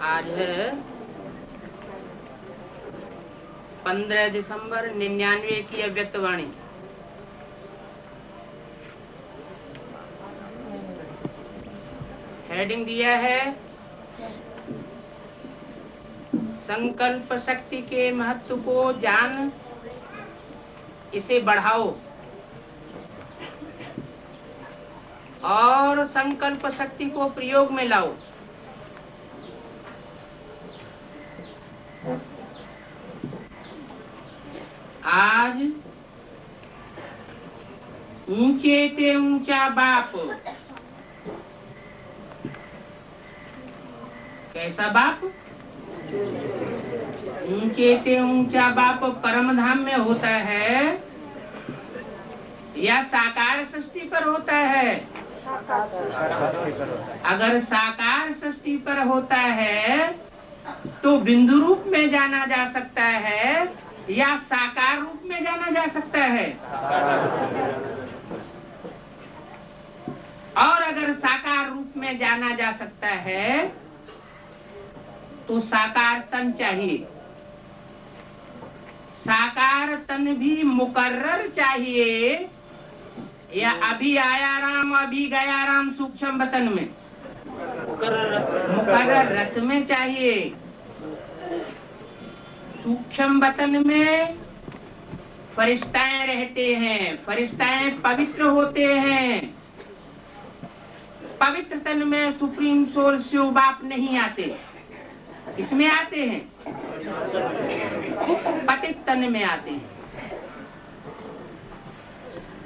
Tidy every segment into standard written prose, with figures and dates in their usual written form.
आज है 15 दिसंबर 99 की अव्यक्तवाणी। हेडिंग दिया है संकल्प शक्ति के महत्व को जान, इसे बढ़ाओ और संकल्प शक्ति को प्रयोग में लाओ। आज ऊंचे ते ऊंचा बाप। कैसा बाप? ऊंचे ते ऊंचा बाप परम धाम में होता है या साकार सृष्टि पर होता है? अगर साकार सृष्टि पर होता है तो बिंदु रूप में जाना जा सकता है या साकार रूप में जाना जा सकता है। और अगर साकार रूप में जाना जा सकता है तो साकार तन चाहिए। साकार तन भी मुकर्रर चाहिए या अभी आया राम अभी गया राम सूक्ष्म वतन में? मुकर्रर रथ में चाहिए। सूक्ष्म वतन में फरिश्ताएं रहते हैं, फरिश्ताएं पवित्र होते हैं। पवित्र तन में सुप्रीम सोल शिव बाप नहीं आते। इसमें आते हैं, पतित तन में आते हैं।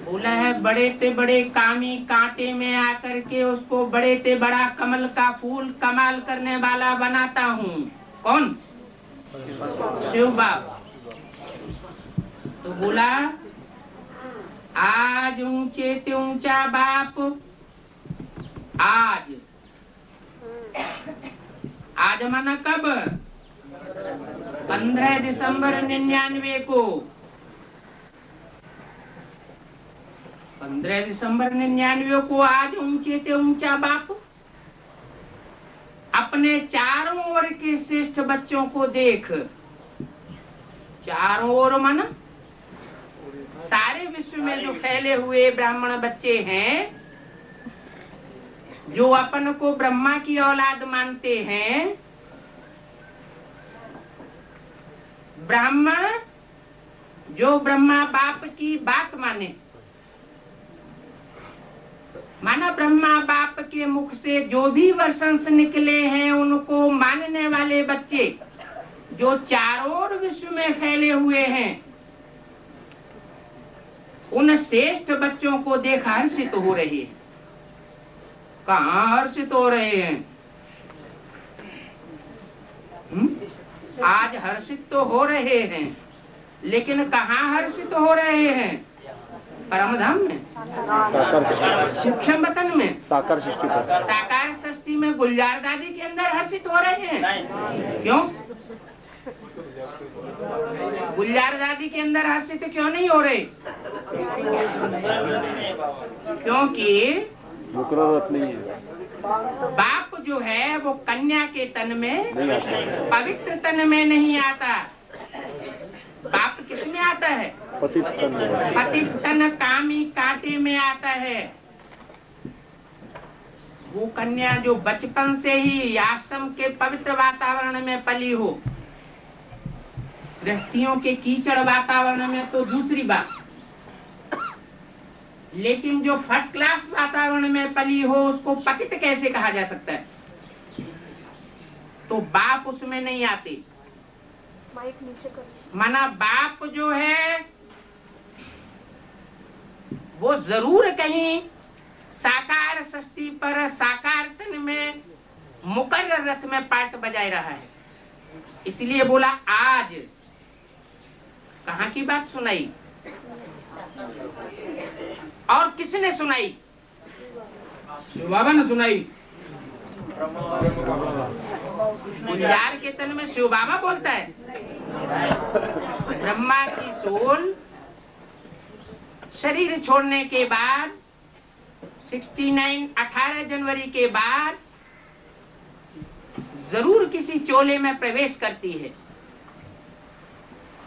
बोला है बड़े ते बड़े कामी कांटे में आकर के उसको बड़े ते बड़ा कमल का फूल कमाल करने वाला बनाता हूँ। कौन? शिव बाप। तो बोला आज ऊंचे ते ऊंचा बाप। आज माना कब? 15 दिसंबर 99 को। 15 दिसंबर 99 को आज ऊंचे से ऊंचा बाप अपने चारों ओर के श्रेष्ठ बच्चों को देख। चारों ओर माना सारे विश्व में जो फैले हुए ब्राह्मण बच्चे हैं, जो अपन को ब्रह्मा की औलाद मानते हैं। ब्राह्मण जो ब्रह्मा बाप की बात माने, माना ब्रह्मा बाप के मुख से जो भी वर्षंस निकले हैं उनको मानने वाले बच्चे जो चारों ओर विश्व में फैले हुए हैं, उन श्रेष्ठ बच्चों को देख हर्षित हो रही है। कहाँ हर्षित हो रहे हैं? आज हर्षित तो हो रहे हैं, लेकिन कहाँ हर्षित हो रहे हैं? परमधाम में, सूक्ष्म वतन में, साकार सृष्टि में गुलजार दादी के अंदर हर्षित हो रहे हैं। क्यों? गुलजार दादी के अंदर हर्षित क्यों नहीं हो रहे? क्योंकि नहीं है। बाप जो है वो कन्या के तन में, पवित्र तन में नहीं आता। बाप किस में आता है? पतित तन कामी कांटे में आता है। वो कन्या जो बचपन से ही आश्रम के पवित्र वातावरण में पली हो, गृहस्थियों के कीचड़ वातावरण में तो दूसरी बात, लेकिन जो फर्स्ट क्लास वातावरण में पली हो उसको पतित कैसे कहा जा सकता है? तो बाप उसमें नहीं आते। माना बाप जो है वो जरूर कहीं साकार सृष्टि पर साकार तन में मुकर्रर रथ में पार्ट बजाए रहा है। इसलिए बोला आज। कहाँ की बात सुनाई? और किसने सुनाई? शिव बाबा ने सुनाई। गुलजार के तन में शिव बाबा बोलता है। ब्रह्मा की सोल शरीर छोड़ने के बाद 18 जनवरी के बाद जरूर किसी चोले में प्रवेश करती है।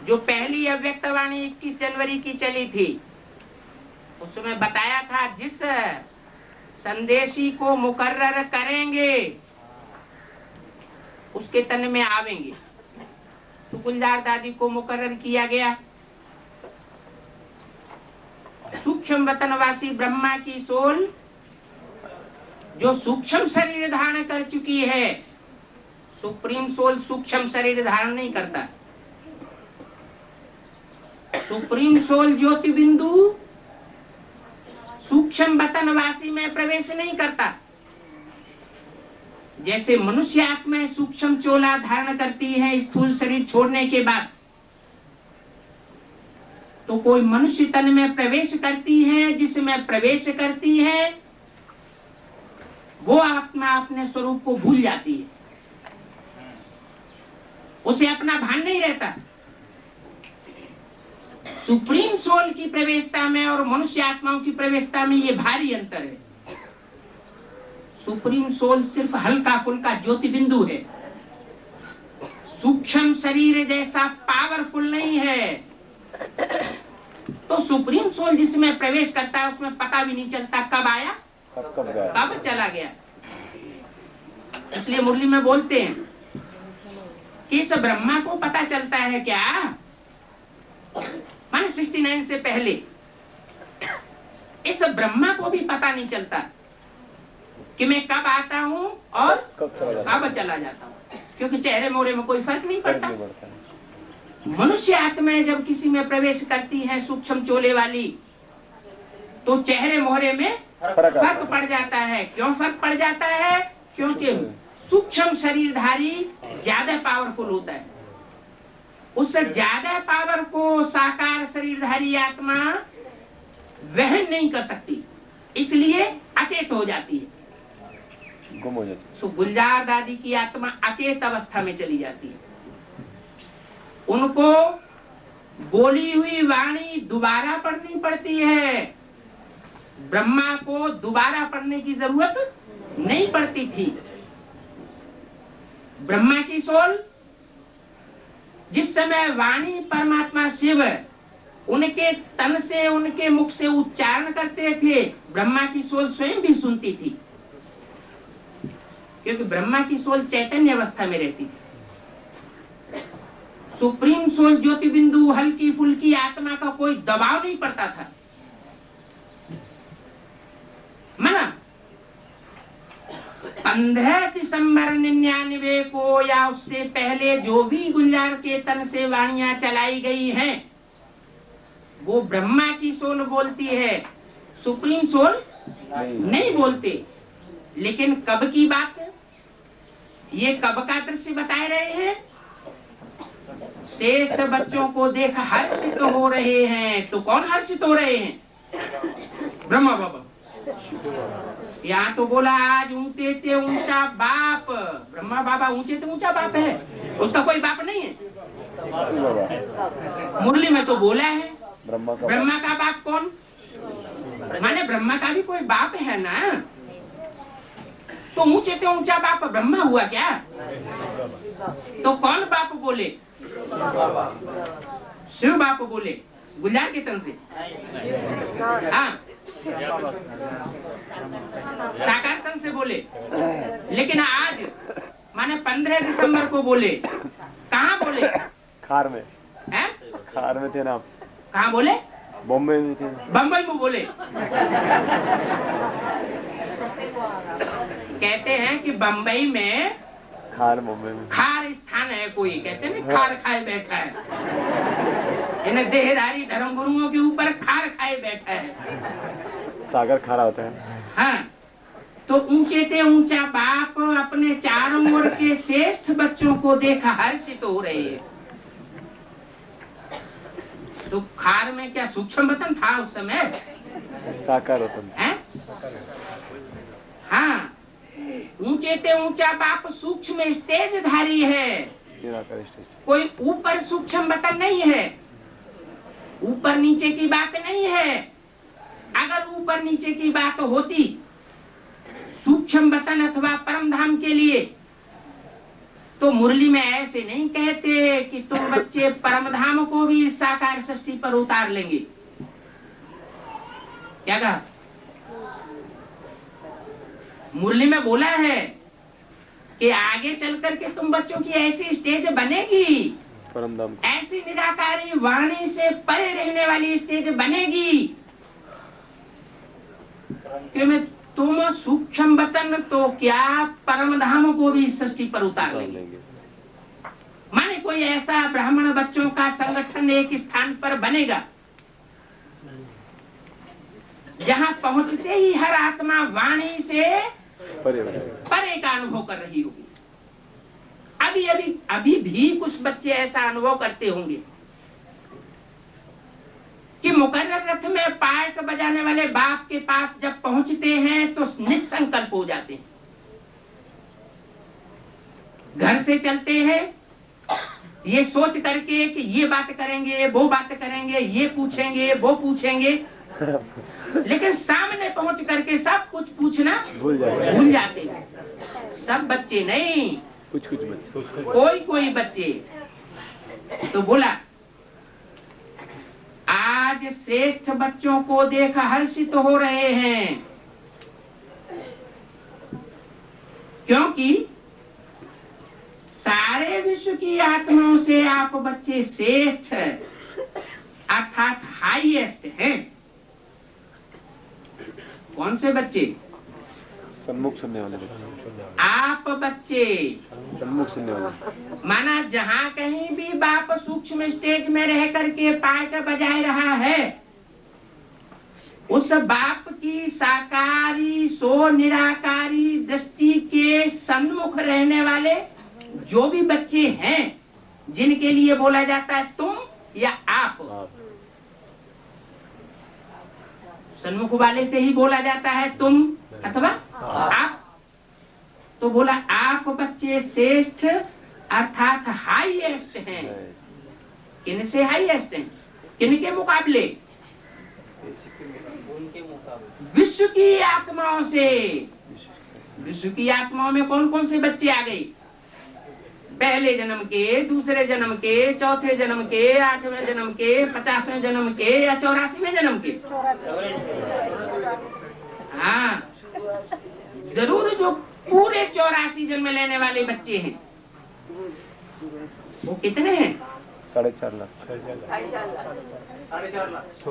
जो पहली अव्यक्तवाणी 21 जनवरी की चली थी, उसमें बताया था जिस संदेशी को मुकर्रर करेंगे उसके तन में आवेंगे। तो गुलजार दादी को मुकर्रर किया गया। सूक्ष्म वतनवासी ब्रह्मा की सोल जो सूक्ष्म शरीर धारण कर चुकी है, सुप्रीम सोल सूक्ष्म शरीर धारण नहीं करता। सुप्रीम सोल ज्योति बिंदु सूक्ष्म वतनवासी में प्रवेश नहीं करता। जैसे मनुष्य आत्मा सूक्ष्म चोला धारण करती है स्थूल शरीर छोड़ने के बाद, तो कोई मनुष्य तन में प्रवेश करती है, जिसमें प्रवेश करती है वो आत्मा अपने स्वरूप को भूल जाती है, उसे अपना भान नहीं रहता। सुप्रीम सोल की प्रवेशता में और मनुष्य आत्माओं की प्रवेशता में ये भारी अंतर है। सुप्रीम सोल सिर्फ हल्का फुल्का ज्योति बिंदु है, सूक्ष्म शरीर जैसा पावरफुल नहीं है। तो सुप्रीम सोल जिसमें प्रवेश करता है उसमें पता भी नहीं चलता कब आया कब चला गया। इसलिए मुरली में बोलते हैं कि इस ब्रह्मा को पता चलता है क्या, माने 69 से पहले इस ब्रह्मा को भी पता नहीं चलता कि मैं कब आता हूँ और कब चला जाता हूँ, क्योंकि चेहरे मोहरे में कोई फर्क नहीं पड़ता। मनुष्य आत्मा जब किसी में प्रवेश करती है सूक्ष्म चोले वाली, तो चेहरे मोहरे में फर्क पड़ जाता है। क्यों फर्क पड़ जाता है? क्योंकि सूक्ष्म शरीरधारी ज्यादा पावरफुल होता है। उससे ज्यादा पावर को साकार शरीरधारी आत्मा वहन नहीं कर सकती, इसलिए अचेत हो जाती है, गुम हो जाती है। तो गुलजार दादी की आत्मा अचेत अवस्था में चली जाती है। उनको बोली हुई वाणी दोबारा पढ़नी पड़ती है, ब्रह्मा को दोबारा पढ़ने की जरूरत नहीं पड़ती थी। ब्रह्मा की सोल जिस समय वाणी परमात्मा शिव उनके तन से उनके मुख से उच्चारण करते थे, ब्रह्मा की सोल स्वयं भी सुनती थी, क्योंकि ब्रह्मा की सोल चैतन्य अवस्था में रहती थी। सुप्रीम सोल ज्योति बिंदु हल्की फुल्की आत्मा का कोई दबाव नहीं पड़ता था। माना 15 दिसंबर 99 को या उससे पहले जो भी गुलजार के तन से वाणियां चलाई गई हैं, वो ब्रह्मा की सोल बोलती है, सुप्रीम सोल नहीं बोलते। लेकिन कब की बात है? ये कब का दृश्य बताए रहे हैं? श्रेष्ठ बच्चों को देख हर्षित हो रहे हैं। तो कौन हर्षित हो रहे हैं? ब्रह्मा बाबा। यहाँ तो बोला आज ऊंचे से ऊंचा बाप, ब्रह्मा बाबा ऊंचे से ऊंचा बाप है, उसका कोई बाप नहीं है। मुरली में तो बोला है ब्रह्मा का बाप कौन, माने ब्रह्मा का भी कोई बाप है ना। तो ऊंचे से ऊंचा बाप ब्रह्मा हुआ क्या? तो कौन बाप बोले? शिव बाप बोले गुलजार के तन से। हाँ, साकार तन से बोले। लेकिन आज माने 15 दिसंबर को बोले, कहाँ बोले? खार में। है? खार में थे ना आप? कहाँ बोले? बॉम्बे में थे। बम्बई में बोले। कहते हैं कि बम्बई में खार, बॉम्बे में खार स्थान है कोई, कहते हैं ना खार खाए बैठा है, इन देहधारी धर्म गुरुओं के ऊपर खार खाए बैठा है। सागर खारा होता है। हाँ, तो ऊंचे से ऊंचा बाप अपने चारों ओर के श्रेष्ठ बच्चों को देखा हर्षित हो रहे हैं। तो खार में क्या सूक्ष्म वतन था उस समय? साकार वतन है। हाँ, ऊंचे से ऊंचा बाप सूक्ष्म स्टेजधारी है, कोई ऊपर सूक्ष्म वतन नहीं है, ऊपर नीचे की बात नहीं है। अगर ऊपर नीचे की बात होती सूक्ष्म वतन अथवा परम धाम के लिए, तो मुरली में ऐसे नहीं कहते कि तुम बच्चे परमधाम को भी इस साकार सृष्टि पर उतार लेंगे। क्या कहा? मुरली में बोला है कि आगे चल करके तुम बच्चों की ऐसी स्टेज बनेगी, परमधाम ऐसी निराकारी वाणी से परे रहने वाली स्टेज बनेगी कि मैं तुम सूक्ष्म बतन तो क्या परमधाम को भी सृष्टि पर उतार लेंगे। माने कोई ऐसा ब्राह्मण बच्चों का संगठन एक स्थान पर बनेगा जहाँ पहुंचते ही हर आत्मा वाणी से परे का अनुभव कर रही होगी। अभी भी कुछ बच्चे ऐसा अनुभव करते होंगे कि मुकर्रर रथ में पार्ट बजाने वाले बाप के पास जब पहुंचते हैं तो निसंकल्प हो जाते हैं। घर से चलते हैं ये सोच करके कि ये बात करेंगे, वो बात करेंगे, ये पूछेंगे, वो पूछेंगे, लेकिन सामने पहुंच करके सब कुछ पूछना भूल जाते हैं। सब बच्चे नहीं, कुछ बच्चे, कोई बच्चे। तो बोला आज श्रेष्ठ बच्चों को देख हर्षित हो रहे हैं, क्योंकि सारे विश्व की आत्माओं से आप बच्चे श्रेष्ठ अर्थात हाईएस्ट हैं। कौन से बच्चे? सम्मुख सुनने वाले बच्चे। आप बच्चे सम्मुख सुनने वाले। माना जहाँ कहीं भी बाप सूक्ष्म स्टेज में रह करके पार्ट बजाए रहा है, उस बाप की साकारी सो निराकारी दृष्टि के सन्मुख रहने वाले जो भी बच्चे हैं, जिनके लिए बोला जाता है तुम या आप, सन्मुख वाले से ही बोला जाता है तुम अथवा आप। तो बोला आप बच्चे श्रेष्ठ अर्थात हाईएस्ट हैं। किन से हाईएस्ट हैं? किन के मुकाबले? विश्व की आत्माओं से। विश्व की आत्माओं में कौन कौन से बच्चे आ गए? पहले जन्म के, दूसरे जन्म के, चौथे जन्म के, 8वें जन्म के, 50वें जन्म के या 84वें जन्म के? हाँ, जरूर जो पूरे 84 जन्म लेने वाले बच्चे हैं वो कितने हैं? 4.5 लाख।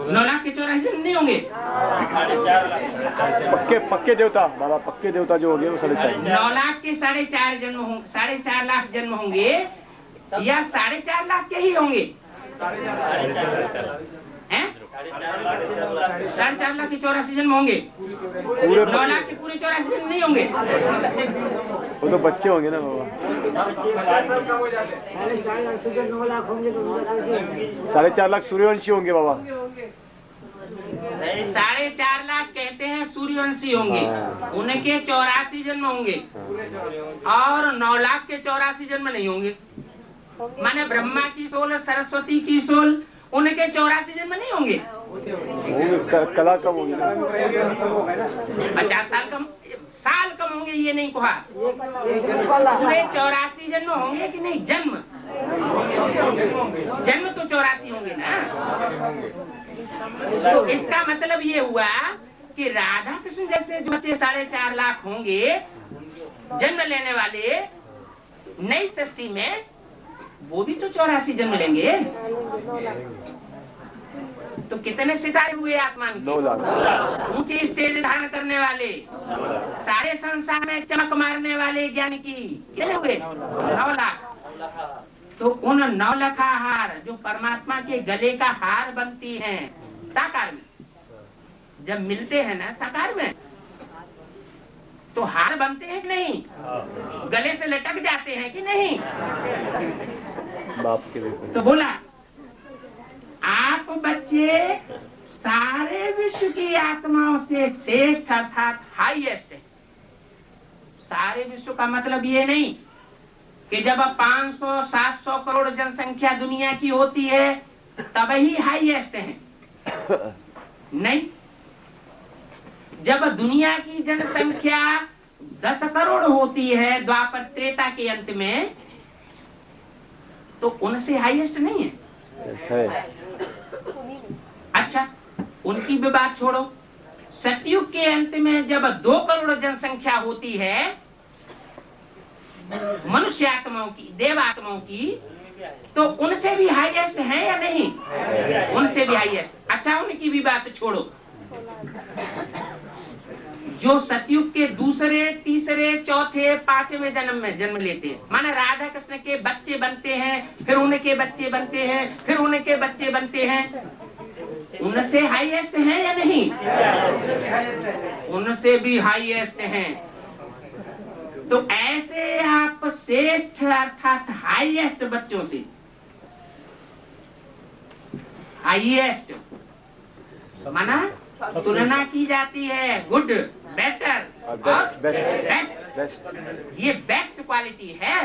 9 लाख के 84 जन्म नहीं होंगे? पक्के देवता बाबा, पक्के देवता जो हो गए वो 4.5। 9 लाख के 4.5 जन्म होंगे, 4.5 लाख जन्म होंगे या 4.5 लाख के ही होंगे? 4.5 लाख के 84 जन्म होंगे। 9 लाख के पूरे 84 जन्म नहीं होंगे। वो तो बच्चे होंगे ना बाबा। 4.5 लाख सूर्यवंशी होंगे बाबा। 4.5 लाख कहते हैं सूर्यवंशी होंगे, उनके 84 जन्म होंगे और 9 लाख के 84 जन्म नहीं होंगे। माने ब्रह्मा की सोल, सरस्वती की सोल, उनके 84 जन्म नहीं होंगे। कला कम होगी ना, 50 साल कम होंगे, ये नहीं कहा। पूरे 84 जन्म होंगे कि नहीं? जन्म तो 84 होंगे ना। तो इसका मतलब ये हुआ कि राधा कृष्ण जैसे जो बच्चे 4.5 लाख होंगे जन्म लेने वाले नई सृष्टि में, वो भी तो 84 जन्म लेंगे। तो कितने सितारे हुए आसमान के? 9 लाख। ऊंची स्टेज धारण करने वाले, सारे संसार में चमक मारने वाले ज्ञान की कितने हुए? 9 लाख। तो उन 9 लाखा हार जो परमात्मा के गले का हार बनती हैं साकार में, जब मिलते हैं ना साकार में, तो हार बनते हैं कि नहीं? गले से लटक जाते हैं कि नहीं? बाप के। तो बोला आप बच्चे सारे विश्व की आत्माओं से श्रेष्ठ अर्थात हाईएस्ट है। सारे विश्व का मतलब ये नहीं कि जब 500-700 करोड़ जनसंख्या दुनिया की होती है तब ही हाईएस्ट है। नहीं, जब दुनिया की जनसंख्या 10 करोड़ होती है द्वापर त्रेता के अंत में, तो उनसे हाईएस्ट नहीं है। अच्छा, उनकी भी बात छोड़ो। सतयुग के अंत में जब 2 करोड़ जनसंख्या होती है मनुष्य आत्माओं की, देव आत्माओं की, तो उनसे भी हाईएस्ट है या नहीं? उनसे भी हाईएस्ट। अच्छा, उनकी भी बात छोड़ो। जो सतयुग के दूसरे, तीसरे, चौथे, 5वें जन्म में जन्म लेते हैं, माना राधा कृष्ण के बच्चे बनते हैं, फिर उनके बच्चे बनते हैं, फिर उनके बच्चे बनते हैं, उनसे हाईएस्ट है या नहीं? उनसे भी हाईएस्ट हैं। तो ऐसे आप श्रेष्ठ अर्थात हाईएस्ट बच्चों से, हाईएस्ट माना तुलना की जाती है, गुड, बेटर और बेस्ट। ये बेस्ट क्वालिटी है।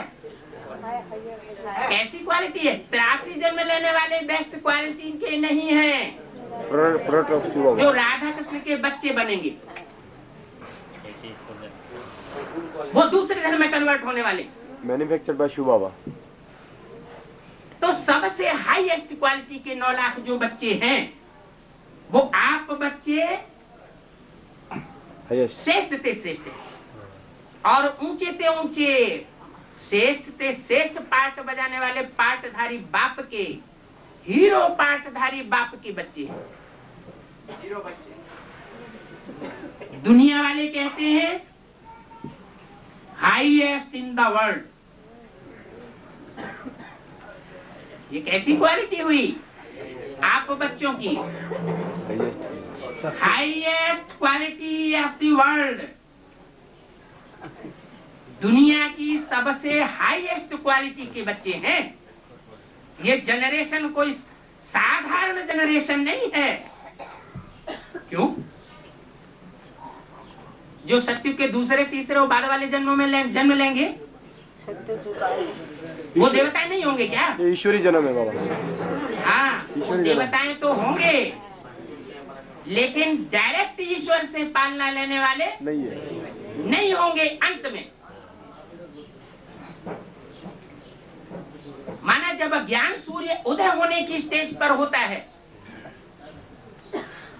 कैसी क्वालिटी है? 83 जन्म लेने वाले बेस्ट क्वालिटी के नहीं है। जो राधा कृष्ण के बच्चे बनेंगे वो दूसरे धर्म में कन्वर्ट होने वाले, मैन्युफैक्चर्ड बाय शिव बाबा। तो सबसे हाईएस्ट क्वालिटी के 9 लाख जो बच्चे हैं वो आप बच्चे श्रेष्ठ ते श्रेष्ठ, और ऊंचे ते ऊंचे, श्रेष्ठ ते श्रेष्ठ पार्ट बजाने वाले पार्टधारी बाप के, हीरो पार्टधारी बाप के बच्चे हैं। हीरो बच्चे। दुनिया वाले कहते हैं हाईएस्ट इन द वर्ल्ड। ये कैसी क्वालिटी हुई आप बच्चों की? Highest quality of the world, दुनिया की सबसे हाईएस्ट क्वालिटी के बच्चे हैं। ये जनरेशन कोई साधारण जनरेशन नहीं है। क्यों? जो सत्युग के दूसरे, तीसरे और बाद वाले जन्मों में जन्म लेंगे वो देवताएं नहीं होंगे क्या? ईश्वरी जन्म है बाबा। हाँ, वो देवताएं तो होंगे, लेकिन डायरेक्ट ईश्वर से पालना लेने वाले नहीं होंगे अंत में। माना जब ज्ञान सूर्य उदय होने की स्टेज पर होता है,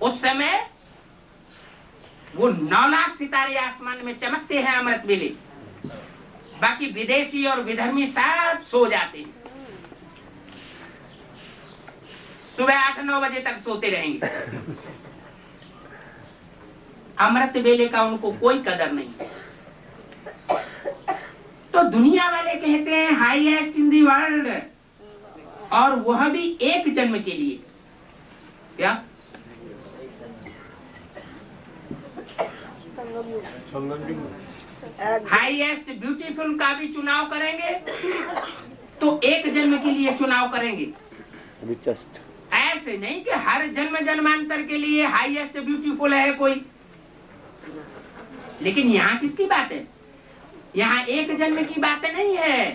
उस समय वो 9 लाख सितारे आसमान में चमकते हैं अमृत वेले। बाकी विदेशी और विधर्मी सब सो जाते हैं, सुबह 8-9 बजे तक सोते रहेंगे। अमृत वेले का उनको कोई कदर नहीं। तो दुनिया वाले कहते हैं हाईएस्ट इन दी वर्ल्ड, और वह भी एक जन्म के लिए। क्या? हाईएस्ट ब्यूटीफुल का भी चुनाव करेंगे तो एक जन्म के लिए चुनाव करेंगे। ऐसे नहीं कि हर जन्म जन्मांतर के लिए हाईएस्ट ब्यूटीफुल है कोई। लेकिन यहाँ किसकी बात है? यहाँ एक जन्म की बात नहीं है।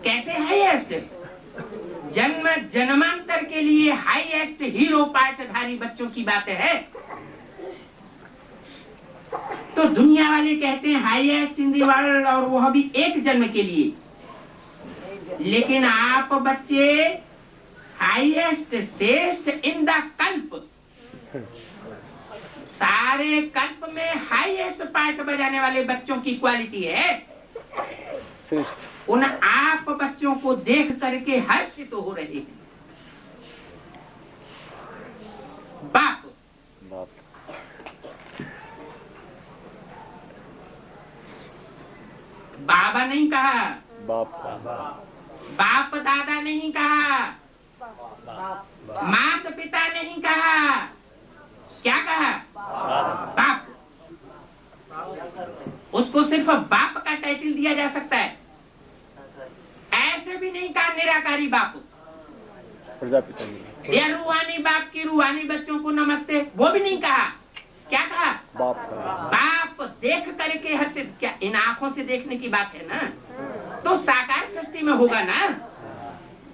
कैसे हाईएस्ट? जन्म जन्मांतर के लिए हाईएस्ट हीरो पार्टधारी बच्चों की बात है। तो दुनिया वाले कहते हैं हाईएस्ट इन दी वर्ल्ड, और वह भी एक जन्म के लिए। लेकिन आप बच्चे हाईएस्ट, श्रेष्ठ इन द कल्प, सारे कल्प में हाईएस्ट पार्ट बजाने वाले बच्चों की क्वालिटी है। उन आप बच्चों को देख करके हर्षित हो रहे हैं। बाप बाबा नहीं कहा, बाप दादा नहीं कहा, माता पिता नहीं कहा, क्या कहा? बाप। उसको सिर्फ बाप का टाइटल दिया जा सकता है। ऐसे भी नहीं कहा निराकारी बाप, या रूहानी बाप की रूहानी बच्चों को नमस्ते, वो भी नहीं कहा। क्या कहा? बाप देख करके हर्षित। क्या इन आंखों से देखने की बात है ना? तो साकार सृष्टि में होगा ना।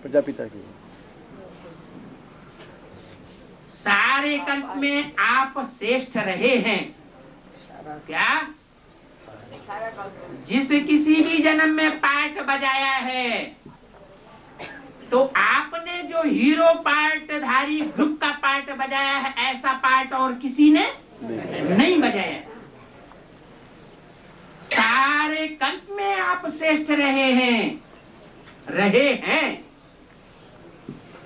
प्रजापिता की सारे कल्प में आप श्रेष्ठ रहे हैं। क्या? जिस किसी भी जन्म में पाठ बजाया है तो आपने जो हीरो पार्ट धारी ग्रुप का पार्ट बजाया है, ऐसा पार्ट और किसी ने नहीं बजाया। सारे कल्प में आप श्रेष्ठ रहे हैं,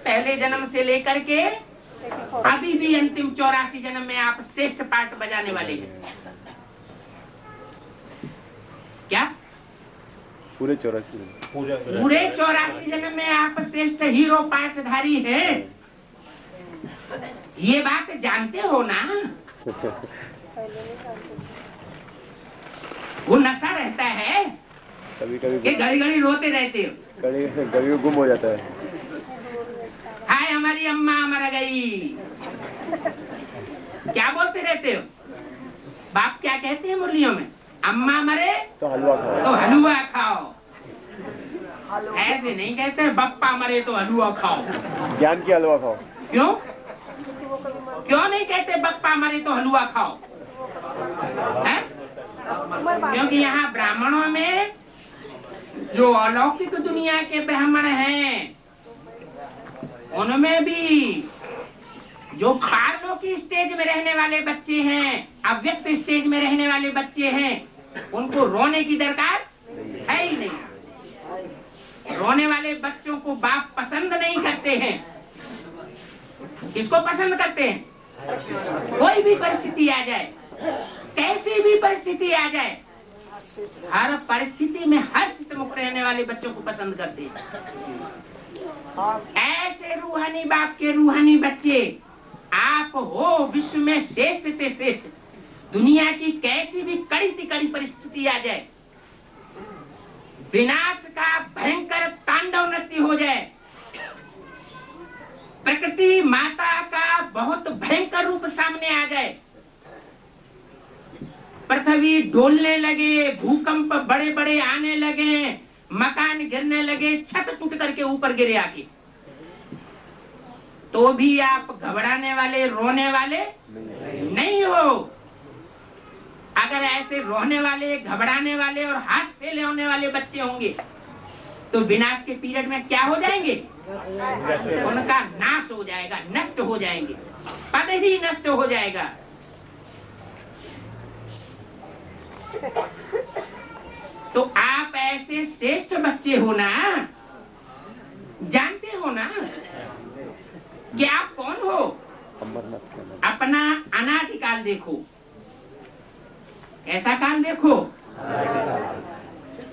पहले जन्म से लेकर के अभी भी अंतिम 84 जन्म में आप श्रेष्ठ पार्ट बजाने वाले हैं। क्या पूरे 84 जन्म में आप श्रेष्ठ हीरो पार्टधारी हैं? ये बात जानते हो ना? वो नशा रहता है कभी कभी कि घड़ी घड़ी रोते रहते हो, कभी गुम हो जाता है। हाय हमारी अम्मा मर गई, क्या बोलते रहते हो? बाप क्या कहते हैं मुरलियों में? अम्मा मरे तो हलवा खाओ, तो हलवा खाओ। ऐसे नहीं कहते बप्पा मरे तो हलवा खाओ। ज्ञान की हलवा खाओ। क्यों नहीं कहते बप्पा मरे तो हलवा खाओ? है? क्योंकि यहाँ ब्राह्मणों में जो अलौकिक दुनिया के ब्राह्मण हैं, उनमें भी जो पारलौकिक स्टेज में रहने वाले बच्चे हैं, अव्यक्त स्टेज में रहने वाले बच्चे हैं, उनको रोने की दरकार है ही नहीं। रोने वाले बच्चों को बाप पसंद नहीं करते हैं। किसको पसंद करते हैं? कोई भी परिस्थिति आ जाए, कैसी भी परिस्थिति आ जाए, हर परिस्थिति में हर्षमुख रहने वाले बच्चों को पसंद करते हैं। ऐसे रूहानी बाप के रूहानी बच्चे आप हो, विश्व में श्रेष्ठ से श्रेष्ठ। दुनिया की कैसी भी कड़ी से कड़ी परिस्थिति आ जाए, विनाश का भयंकर तांडव नृत्य हो जाए, प्रकृति माता का बहुत भयंकर रूप सामने आ जाए, पृथ्वी डोलने लगे, भूकंप बड़े बड़े आने लगे, मकान गिरने लगे, छत टूट करके ऊपर गिरे आके, तो भी आप घबराने वाले, रोने वाले नहीं हो। अगर ऐसे रोने वाले, घबराने वाले और हाथ फैले होने वाले बच्चे होंगे तो विनाश के पीरियड में क्या हो जाएंगे? उनका नाश हो जाएगा, नष्ट हो जाएंगे, पद ही नष्ट हो जाएगा। तो आप ऐसे श्रेष्ठ बच्चे हो ना, जानते हो ना कि आप कौन हो? अपना अनादिकाल देखो। ऐसा काल देखो,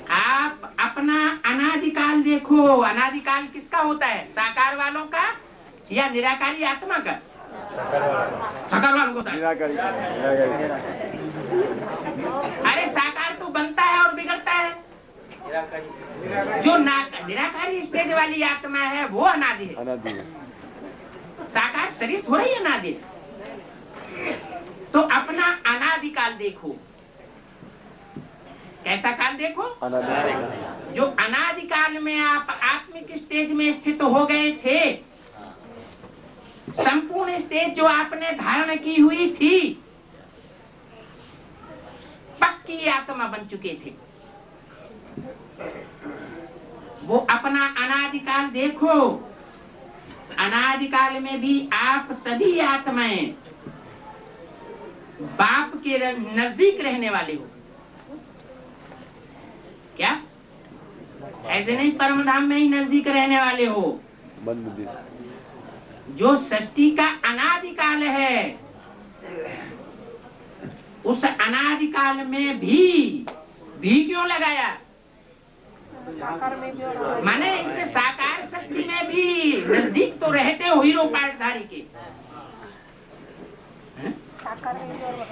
आप अपना अनादिकाल देखो। अनादिकाल किसका होता है? साकार वालों का या निराकारी आत्मा का? साकार वालों को। अरे साकार तो बनता है और बिगड़ता है। जो निराकारी स्टेज वाली आत्मा है वो अनादि है। साकार शरीर थोड़ा ही अनादि है। तो अपना अनादिकाल देखो। कैसा काल देखो? जो अनादिकाल में आप आत्मिक स्टेज में स्थित हो गए थे, संपूर्ण स्टेज जो आपने धारण की हुई थी, पक्की आत्मा बन चुके थे, वो अपना अनादिकाल देखो। अनादिकाल में भी आप सभी आत्माएं बाप के नजदीक रहने वाले हो। क्या ऐसे नहीं परम धाम में ही नजदीक रहने वाले हो? जो सृष्टि का अनादिकाल है, उस अनादिकाल में भी क्यों लगाया? माने इसे साकार सृष्टि में भी नजदीक तो रहते हो हीरो पार्टधारी के।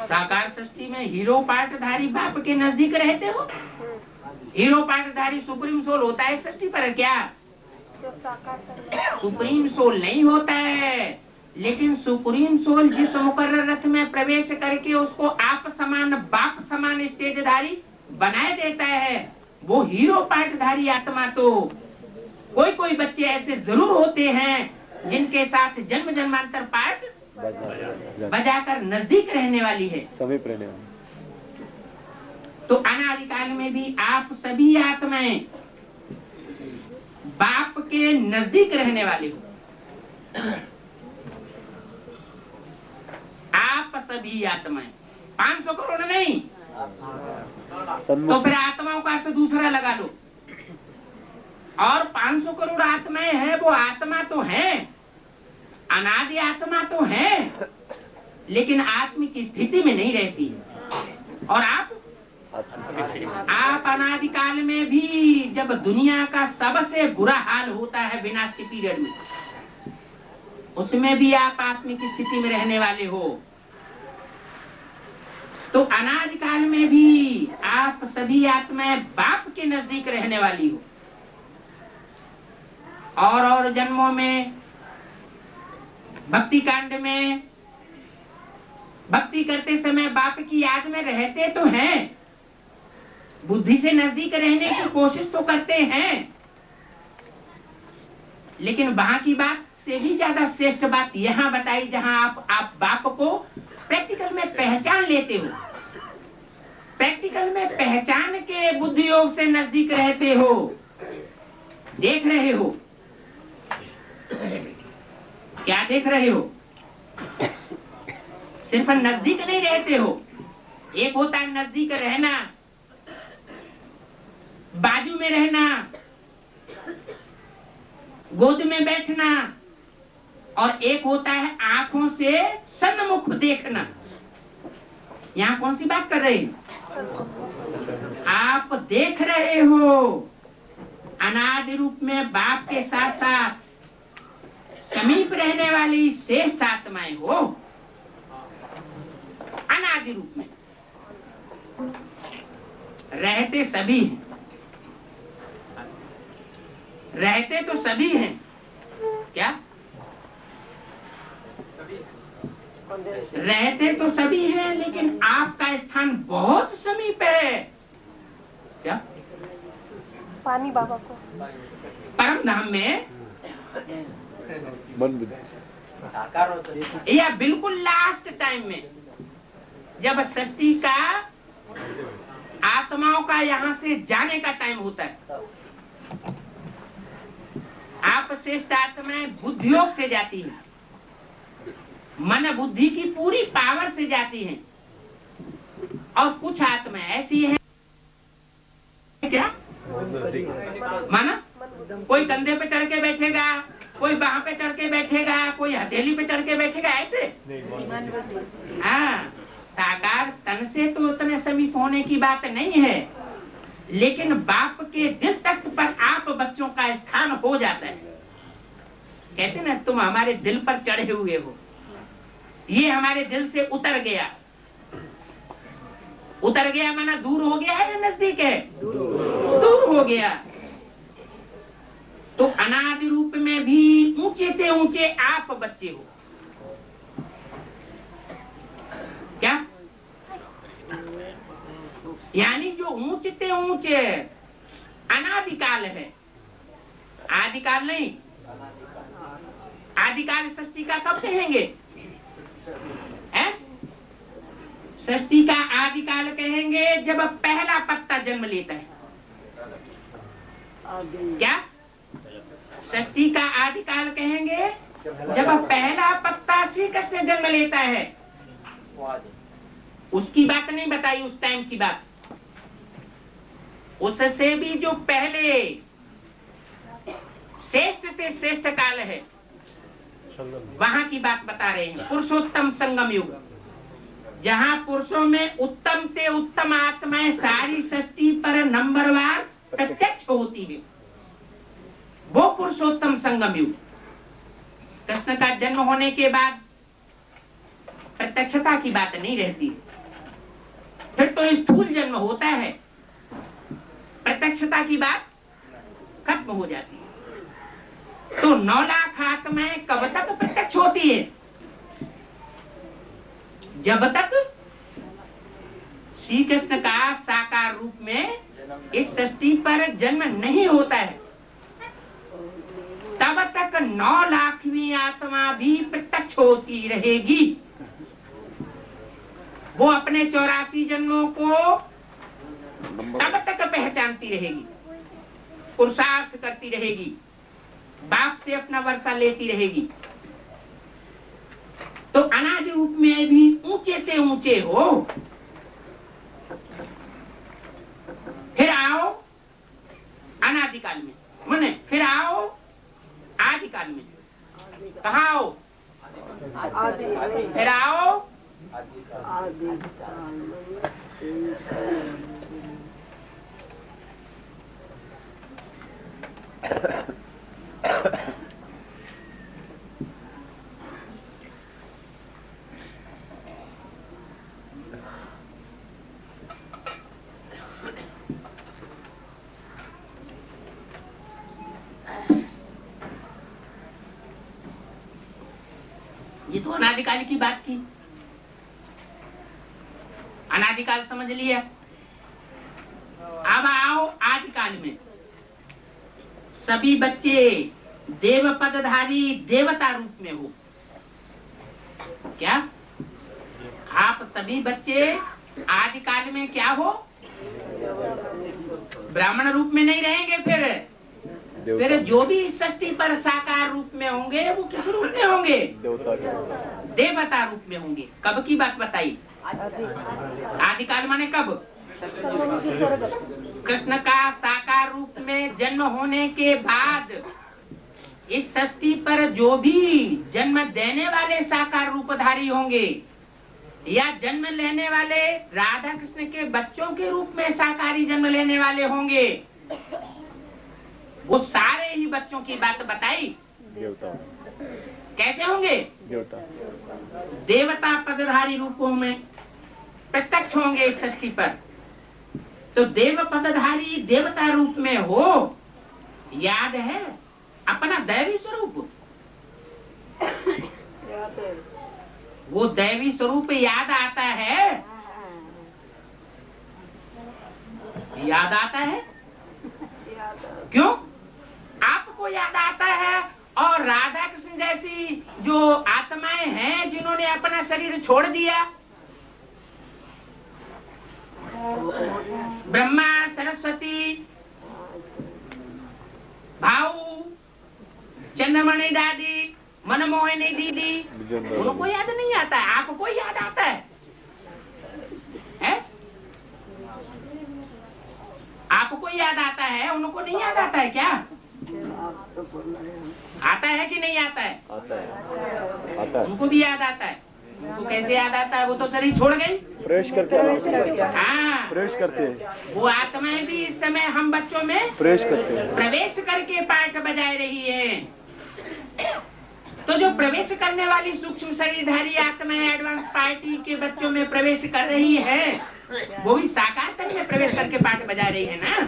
साकार सृष्टि में हीरो पार्टधारी बाप के नजदीक रहते हो। हीरो पार्टधारी सुप्रीम सोल होता है सृष्टि पर क्या? सुप्रीम सोल नहीं होता है, लेकिन सुप्रीम सोल जिस मुकर्रर रथ में प्रवेश करके उसको आप समान बाप समान स्टेजधारी बनाए देता है, वो हीरो पार्टधारी आत्मा तो कोई कोई बच्चे ऐसे जरूर होते हैं जिनके साथ जन्म जन्मांतर पाठ बजाकर नजदीक रहने वाली है। सभी प्रेम। तो अनादिकाल में भी आप सभी आत्माएं बाप के नजदीक रहने वाले हो। आप सभी आत्माएं, 500 करोड़ नहीं, तो फिर आत्माओं का अर्थ दूसरा लगा लो। और 500 करोड़ आत्माएं हैं, वो आत्मा तो है, अनादि आत्मा तो है, लेकिन आत्म की स्थिति में नहीं रहती। और आप अनादिकाल में भी जब दुनिया का सबसे बुरा हाल होता है विनाश के पीरियड में, उसमें भी आप आत्मिक स्थिति में रहने वाले हो। तो अनादिकाल में भी आप सभी आत्माएं बाप के नजदीक रहने वाली हो। और जन्मों में भक्ति कांड में भक्ति करते समय बाप की याद में रहते तो हैं, बुद्धि से नजदीक रहने की कोशिश तो करते हैं, लेकिन वहां की बात से भी ज्यादा श्रेष्ठ बात यहाँ बताई जहां आप बाप को प्रैक्टिकल में पहचान लेते हो, प्रैक्टिकल में पहचान के बुद्धि योग से नजदीक रहते हो, देख रहे हो। क्या देख रहे हो? सिर्फ नजदीक नहीं रहते हो। एक होता है नजदीक रहना, बाजू में रहना, गोद में बैठना, और एक होता है आंखों से सन्मुख देखना। यहाँ कौन सी बात कर रहे हैं? आप देख रहे हो अनादि रूप में बाप के साथ साथ समीप रहने वाली श्रेष्ठ आत्माएं हो। अनादि रूप में रहते सभी हैं, रहते तो सभी हैं। क्या रहते तो सभी हैं, लेकिन आपका स्थान बहुत समीप है। क्या? पानी बाबा को परम धाम में, या बिल्कुल लास्ट टाइम में, जब सृष्टि का आत्माओं का यहाँ से जाने का टाइम होता है। आप श्रेष्ठ आत्माएं बुद्धियोग से जाती है, मन बुद्धि की पूरी पावर से जाती हैं, और कुछ आत्माएं ऐसी हैं क्या माना, कोई कंधे पे चढ़ के बैठेगा, कोई बाह पे चढ़ के बैठेगा, कोई हथेली पे चढ़ के बैठेगा, ऐसे। हाँ, साकार तन से तो उतने समीप होने की बात नहीं है, लेकिन बाप के दिल तक पर आप बच्चों का स्थान हो जाता है। कहते ना, तुम हमारे दिल पर चढ़े हुए हो। ये हमारे दिल से उतर गया। उतर गया माना दूर हो गया है या नजदीक है? दूर हो गया। तो अनादि रूप में भी ऊंचे से ऊंचे आप बच्चे हो। क्या? यानी जो ऊंचे से ऊंचे अनादिकाल है, आदिकाल नहीं। आदिकाल सृष्टि का कब कहेंगे? सृष्टि का आदिकाल कहेंगे जब पहला पत्ता जन्म लेता है। क्या? सृष्टि का आदिकाल कहेंगे जब पहला पत्ता श्री कृष्ण जन्म लेता है। उसकी बात नहीं बताई, उस टाइम की बात। उससे भी जो पहले श्रेष्ठ से श्रेष्ठ काल है, वहां की बात बता रहे हैं। पुरुषोत्तम संगम युग, जहां पुरुषों में उत्तम से उत्तम आत्माएं सारी सृष्टि पर नंबरवार प्रत्यक्ष होती है, वो पुरुषोत्तम संगम युग। कृष्ण का जन्म होने के बाद प्रत्यक्षता की बात नहीं रहती, फिर तो स्थूल जन्म होता है, प्रत्यक्षता की बात खत्म हो जाती है। तो 9 लाख आत्माएं कब तक प्रत्यक्ष होती है? जब तक श्री कृष्ण का साकार रूप में इस सृष्टि पर जन्म नहीं होता है, तब तक 9 लाखवीं आत्मा भी प्रत्यक्ष होती रहेगी। वो अपने 84 जन्मों को तब तक पहचानती रहेगी, पुरुषार्थ करती रहेगी, बाप से अपना वर्षा लेती रहेगी। तो अनादि रूप में भी ऊंचे से ऊंचे हो। फिर आओ अनादिकाल में, माने फिर आओ आदिकाल में। कहाँ आओ? फिर आओ ये तो अनादिकाल की बात की। अनादिकाल समझ लिया। अब आओ आदिकाल में। सभी बच्चे देव पदधारी देवता रूप में हो। क्या आप सभी बच्चे आदिकाल में क्या हो? ब्राह्मण रूप में नहीं रहेंगे। फिर जो भी सृष्टि पर साकार रूप में होंगे वो किस रूप में होंगे? देवता रूप में होंगे। कब की बात बताई? आदिकाल माने कब? कृष्ण का साकार रूप में जन्म होने के बाद इस सृष्टि पर जो भी जन्म देने वाले साकार रूपधारी होंगे या जन्म लेने वाले राधा कृष्ण के बच्चों के रूप में साकारी जन्म लेने वाले होंगे, वो सारे ही बच्चों की बात बताई। देवता कैसे होंगे? देवता देवता पदधारी रूपों में प्रत्यक्ष होंगे इस सृष्टि पर। तो देव पदधारी देवता रूप में हो। याद है अपना दैवी स्वरूप? वो दैवी स्वरूप याद आता है? याद आता है? क्यों आपको याद आता है? और राधा कृष्ण जैसी जो आत्माएं हैं जिन्होंने अपना शरीर छोड़ दिया, ब्रह्मा, सरस्वती, भाऊ, चंद्रमणि दादी, मनमोहिनी दीदी, उनको याद नहीं आता है। आपको याद आता है? आपको याद आता है, उनको नहीं याद आता है क्या? आता है कि नहीं आता है? आता है। उनको भी याद आता है। उनको कैसे याद आता है? वो तो शरीर छोड़ गई। प्रवेश करते हैं। हाँ, प्रवेश करते हैं। वो आत्माएं भी इस समय हम बच्चों में प्रवेश करते हैं। प्रवेश करके पाठ बजाए रही है। तो जो प्रवेश करने वाली सूक्ष्म शरीरधारी आत्माएं एडवांस पार्टी के बच्चों में प्रवेश कर रही है, वो भी साकार तन में प्रवेश करके पाठ बजा रही है ना।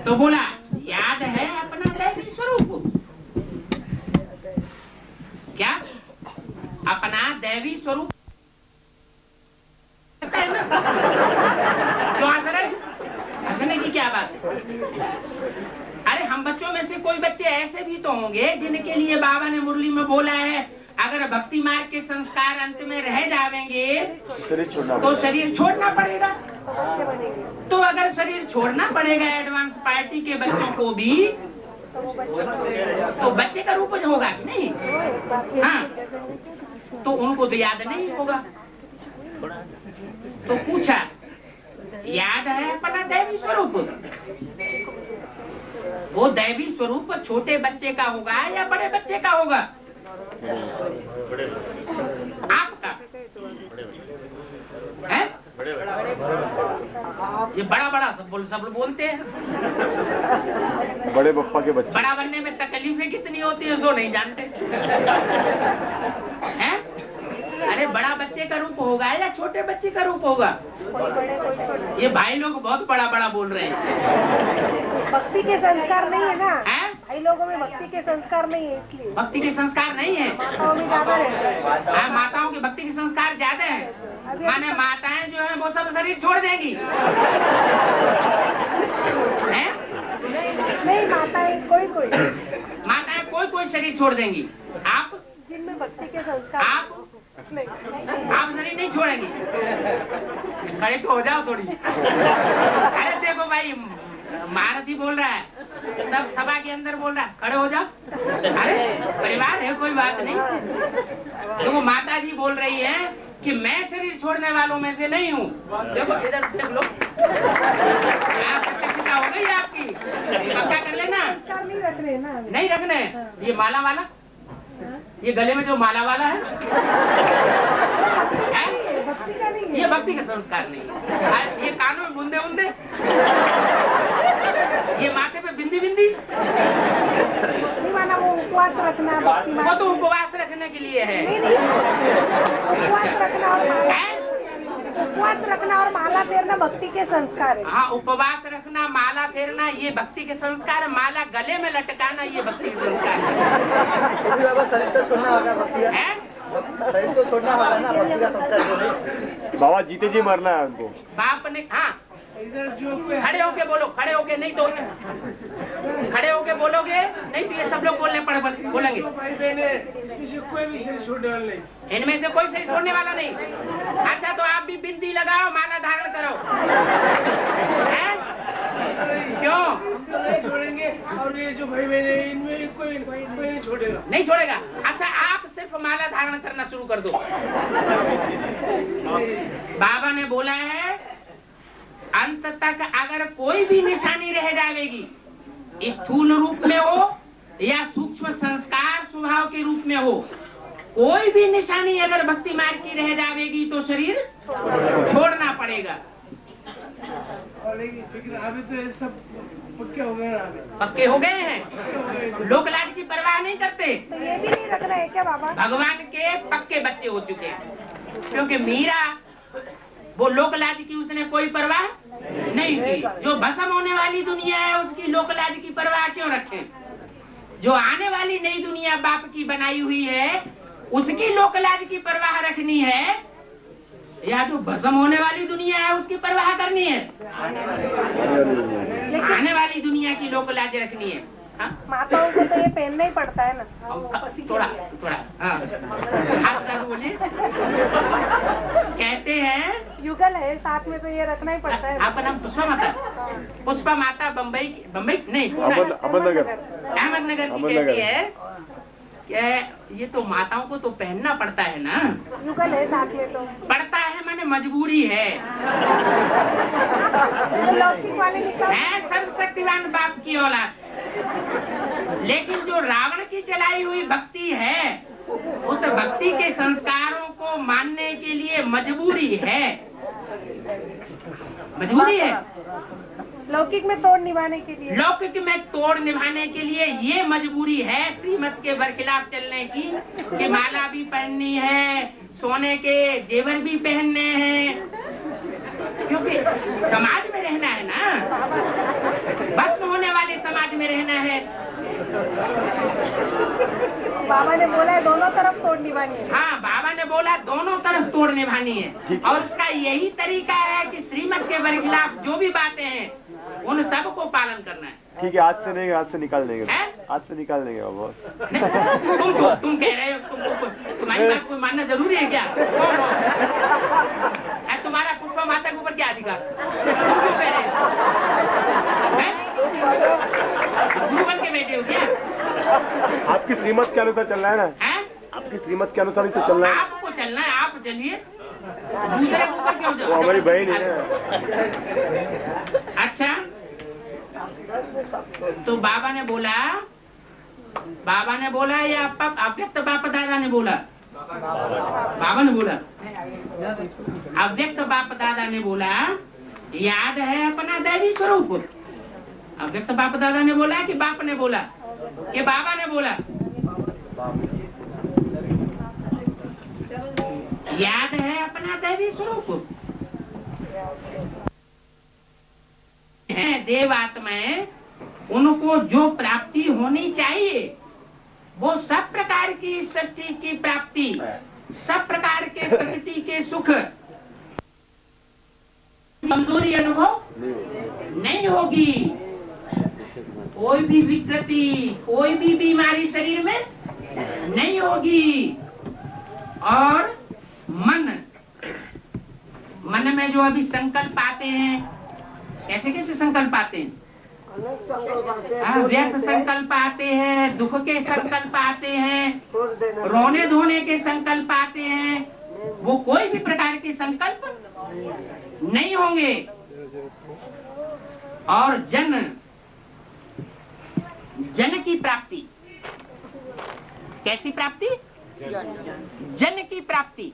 तो बोला याद है अपना दैवी स्वरूप? क्या अपना दैवी स्वरूप? क्यों हंस रहे? हंसने की क्या बात है? अरे हम बच्चों में से कोई बच्चे ऐसे भी तो होंगे जिनके लिए बाबा ने मुरली में बोला है, अगर भक्ति मार्ग के संस्कार अंत में रह जाएंगे तो शरीर छोड़ना पड़ेगा। तो अगर शरीर छोड़ना पड़ेगा एडवांस पार्टी के बच्चों को भी, तो बच्चे का रूप होगा कि नहीं? हाँ, तो उनको तो याद नहीं होगा। तो पूछा याद है अपना दैवी स्वरूप? वो दैवी स्वरूप छोटे बच्चे का होगा या बड़े बच्चे का होगा? आपका है? ये बड़ा बड़ा सब बोलते हैं। बड़े बप्पा के बच्चे। बड़ा बनने में तकलीफें कितनी होती है सो नहीं जानते हैं? अरे बड़ा बच्चे का रूप होगा या छोटे बच्चे का रूप होगा? ये भाई लोग बहुत बड़ा बड़ा बोल रहे हैं। भक्ति के संस्कार नहीं है ना? हैं? भाई लोगों में भक्ति के संस्कार नहीं है, इसलिए भक्ति के संस्कार नहीं है। माताओं में ज्यादा रहता है। माताओं के भक्ति के संस्कार ज्यादा है। माने माताएं जो है वो सब शरीर छोड़ देंगी हैं? नहीं, माताएं कोई माताएं कोई शरीर छोड़ देंगी। आप जिनमें भक्ति के संस्कार आप शरीर नहीं छोड़ेंगी। खड़े तो हो जाओ थोड़ी। अरे देखो भाई महारथी बोल रहा है, सब सभा के अंदर बोल रहा खड़े हो जाओ। अरे परिवार है, कोई बात नहीं। तो वो माता जी बोल रही है कि मैं शरीर छोड़ने वालों में से नहीं हूँ। देखो इधर देख लो, प्रतिष्ठा हो गई आपकी, पक्का कर लेना। नहीं रख रहे ना, नहीं रखने। ये माला वाला, ये गले में जो माला वाला है, भक्ति का नहीं है। ये भक्ति का संस्कार नहीं है। ये कानों में बूंदे बूंदे, ये माथे पे बिंदी बिंदी, नहीं माना वो उपवास रखना भक्ति वो तो उपवास रखने के लिए है। उपवास रखना और उपवास रखना और माला फेरना भक्ति के संस्कार है। हाँ, उपवास रखना, माला फेरना ये भक्ति के संस्कार है। माला गले में लटकाना ये भक्ति के संस्कार शरीर तो छोड़ना होगा, भक्ति है। शरीर तो छोड़ना होगा ना, भक्ति का संस्कार। बाबा जीते जी मरना है उनको। बाप ने, हाँ खड़े होके बोलो, खड़े होके, नहीं तो खड़े होके बोलोगे नहीं तो ये सब लोग बोलेंगे। इनमें से कोई शरीर छोड़ने वाला नहीं। अच्छा तो आप भी बिंदी लगाओ, माला धारण करो। हैं? क्यों छोड़ेंगे? और ये जो भाई बहन है इनमें कोई नहीं छोड़ेगा। नहीं छोड़ेगा? अच्छा आप सिर्फ माला धारण करना शुरू कर दो। बाबा ने बोला है अंत तक अगर कोई भी निशानी रह जाएगी, स्थूल रूप में हो या सूक्ष्म संस्कार स्वभाव के रूप में हो, कोई भी निशानी अगर भक्ति मार्ग की रह जाएगी तो शरीर छोड़ना पड़ेगा। लेकिन अभी तो ये सब पक्के हो गए हैं। पक्के हो गए हैं, लोक लाज की परवाह नहीं करते। तो ये भी नहीं रख रहे है क्या बाबा? भगवान के पक्के बच्चे हो चुके हैं, क्योंकि मीरा वो लोक लाज की उसने कोई परवाह नहीं की। जो भस्म होने वाली दुनिया है उसकी लोक लाज की परवाह क्यों रखें? जो आने वाली नई दुनिया बाप की बनाई हुई है उसकी लोक लाज की परवाह रखनी है, या जो भस्म होने वाली दुनिया है उसकी परवाह करनी है? आने वाली दुनिया की लोक लाज रखनी है। हाँ? माताओं को तो ये पहनना ही पड़ता है ना। थोड़ा थोड़ा हाँ, हाथ लगा बोलिए। कहते हैं युगल है साथ में तो ये रखना ही पड़ता है। आपका नाम पुष्पा माता? पुष्पा माता बम्बई नहीं अहमदनगर की कहती है कि ये तो माताओं को तो पहनना पड़ता है ना। युगल है साथ में तो पड़ता है माने मजबूरी है। लौकिक वाले निकल है सर्वशक्तिवान बाप की औलाद, लेकिन जो रावण की चलाई हुई भक्ति है उस भक्ति के संस्कारों को मानने के लिए मजबूरी है। मजबूरी है लौकिक में तोड़ निभाने के लिए। लौकिक में तोड़ निभाने के लिए ये मजबूरी है श्रीमत के बरखिलाफ चलने की, कि माला भी पहननी है, सोने के जेवर भी पहनने हैं, क्योंकि समाज में रहना है ना, भस्म होने वाले समाज में रहना है। बाबा ने बोला है दोनों तरफ तोड़ निभानी है। हाँ, बाबा ने बोला दोनों तरफ तोड़ निभानी है, और उसका यही तरीका है कि श्रीमत के बरखिलाफ जो भी बातें हैं उन सब को पालन करना है। ठीक है, आज से नहीं, आज से निकाल देंगे, हैं? आज से निकाल देंगे बाबा। तुम कह रहे हो, तुम्हारी बात को मानना जरूरी है क्या? कौन हो? तुम्हारा पुष्पा माता के ऊपर क्या अधिकार? तुम क्यों कह रहे हो? गुरुवन के बेटे हो क्या? आपकी श्रीमत के अनुसार चलना है ना? हैं? आपकी श्रीमत के अनुसार ही तो चलना है। आपको चलना है, आप चलिए, दूसरे के ऊपर क्यों वो हमारी बहन है। अच्छा, तो बाबा ने बोला या अव्यक्त बाप दादा ने बोला? बाबा ने बोला। अव्यक्त बाप दादा ने बोला याद है अपना दैवी स्वरूप। अव्यक्त बाप दादा ने बोला कि बाप ने बोला कि बाबा ने बोला? याद है अपना दैवी स्वरूप है। देव आत्माएं, उनको जो प्राप्ति होनी चाहिए वो सब प्रकार की सृष्टि की प्राप्ति, सब प्रकार के प्रकृति के सुख, कमजोरी अनुभव नहीं होगी। कोई भी विकृति, कोई भी बीमारी शरीर में नहीं होगी। और मन में जो अभी संकल्प आते हैं, कैसे कैसे संकल्प आते हैं? व्यर्थ संकल्प आते हैं, दुख के संकल्प आते हैं, रोने धोने के संकल्प आते हैं, वो कोई भी प्रकार के संकल्प नहीं होंगे। और जन की प्राप्ति, कैसी प्राप्ति? जन की प्राप्ति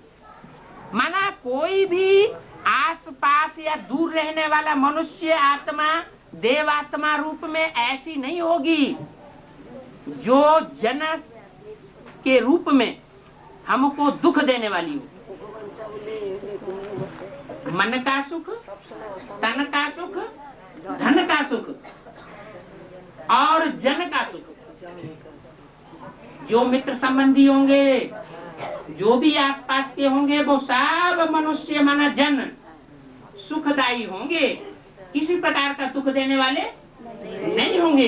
माना कोई भी आस पास या दूर रहने वाला मनुष्य आत्मा देवात्मा रूप में ऐसी नहीं होगी जो जन के रूप में हमको दुख देने वाली हो। मन का सुख, तन का सुख, धन का सुख और जन का सुख। जो मित्र संबंधी होंगे, जो भी आसपास के होंगे, वो सब मनुष्य माना जन सुखदायी होंगे, किसी प्रकार का दुख देने वाले नहीं होंगे।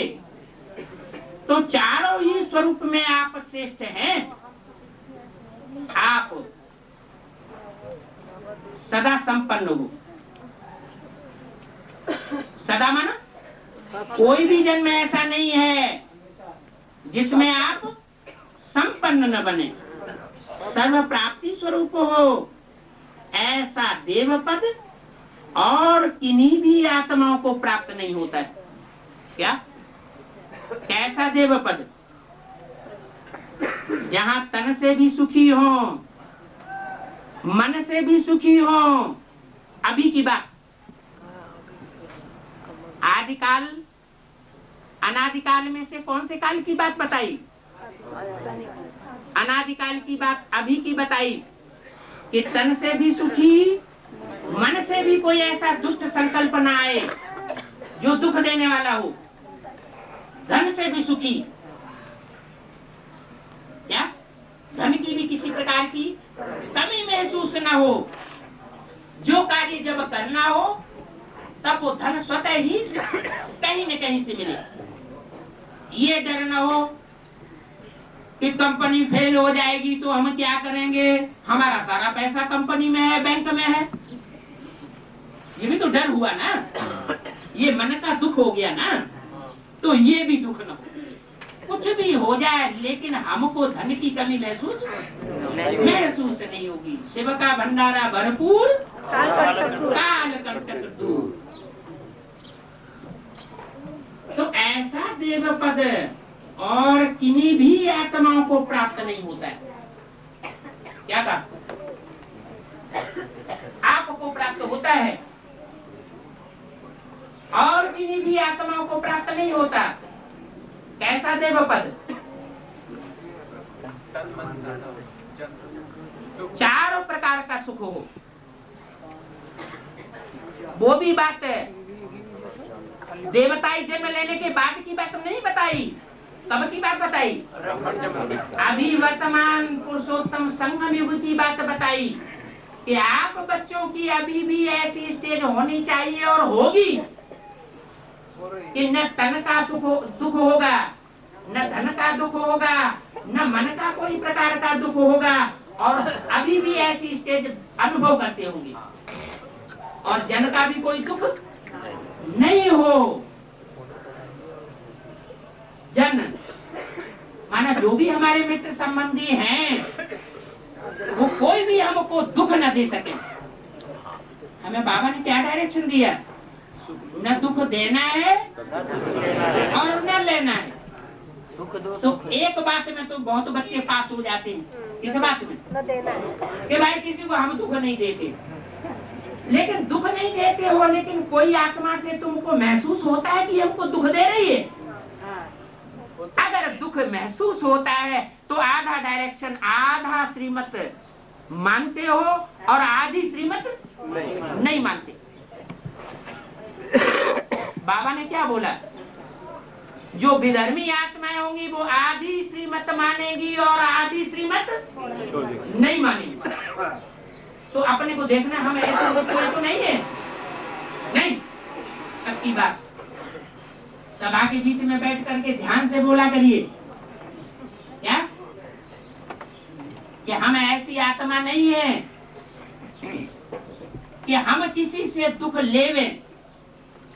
तो चारों ही स्वरूप में आप श्रेष्ठ हैं। आप सदा संपन्न हो। सदा माना कोई भी जन्म ऐसा नहीं है जिसमें आप संपन्न न बने, सर्व प्राप्ति स्वरूप हो। ऐसा देव पद और किन्हीं भी आत्माओं को प्राप्त नहीं होता है। क्या? कैसा देव पद? जहां तन से भी सुखी हो, मन से भी सुखी हो। अभी की बात, आदिकाल अनादिकाल में से कौन से काल की बात बताई? अनादिकाल की बात अभी की बताई कि तन से भी सुखी, मन से भी कोई ऐसा दुष्ट संकल्प ना आए जो दुख देने वाला हो। धन से भी सुखी, क्या? धन की भी किसी प्रकार की कमी महसूस ना हो। जो कार्य जब करना हो तब वो धन स्वतः ही कहीं न कहीं से मिले। ये डर न हो कि कंपनी फेल हो जाएगी तो हम क्या करेंगे, हमारा सारा पैसा कंपनी में है, बैंक में है। ये भी तो डर हुआ ना, ये मन का दुख हो गया ना। तो ये भी दुख न हो, कुछ भी हो जाए लेकिन हमको धन की कमी महसूस नहीं होगी। शिव का भंडारा भरपूर, काल कंटक दूर। तो ऐसा देव पद और किन्हीं भी आत्माओं को प्राप्त नहीं होता है। क्या कहा? आपको प्राप्त होता है और किन्हीं भी आत्माओं को प्राप्त नहीं होता। कैसा देव पद? चारों प्रकार का सुख हो। वो भी बात देवताई जन्म लेने के बाद की बात नहीं बताई। कब की बात बताई? अभी वर्तमान पुरुषोत्तम संगम युग की बात बताई कि आप बच्चों की अभी भी ऐसी स्टेज होनी चाहिए और होगी कि न तन का दुख होगा, न धन का दुख होगा, न मन का कोई प्रकार का दुख होगा, और अभी भी ऐसी स्टेज अनुभव करते होंगे, और जन का भी कोई दुख नहीं हो। जन माना जो भी हमारे मित्र संबंधी हैं, वो कोई भी हमको दुख न दे सके। हमें बाबा ने क्या डायरेक्शन दिया? न दुख देना है और न लेना है। तो एक बात में तो बहुत बच्चे पास हो जाते हैं। इस बात में न देना है कि भाई किसी को हम दुख नहीं देते, लेकिन दुख नहीं देते हो, लेकिन कोई आत्मा से तुमको महसूस होता है कि हमको दुख दे रही है। अगर दुख महसूस होता है तो आधा डायरेक्शन, आधा श्रीमत मानते हो और आधी श्रीमत नहीं मानते। बाबा ने क्या बोला? जो विधर्मी आत्माएं होंगी वो आधी श्रीमत मानेगी और आधी श्रीमत नहीं मानेगी। तो अपने को देखना, हम ऐसे लोग तो नहीं है। नहीं, अब की बात सभा के बीच में बैठ करके ध्यान से बोला करिए क्या कि हम ऐसी आत्मा नहीं है कि हम किसी से दुख लेवे।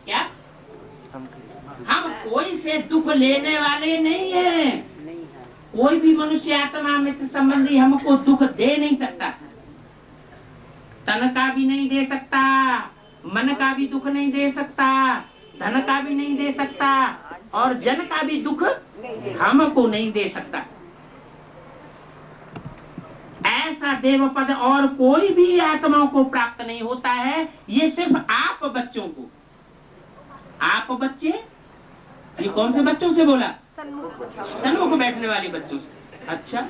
क्या? हम कोई से दुख लेने वाले नहीं हैं। कोई भी मनुष्य आत्मा मित्र संबंधी हमको दुख दे नहीं सकता। तन का भी नहीं दे सकता, मन का भी दुख नहीं दे सकता, धन का भी नहीं दे सकता, और जन का भी दुख हमको नहीं दे सकता। ऐसा देव पद और कोई भी आत्माओं को प्राप्त नहीं होता है। ये सिर्फ आप बच्चों को, आप बच्चे, ये कौन से बच्चों से बोला? सन्मुख बैठने वाले बच्चों से। अच्छा,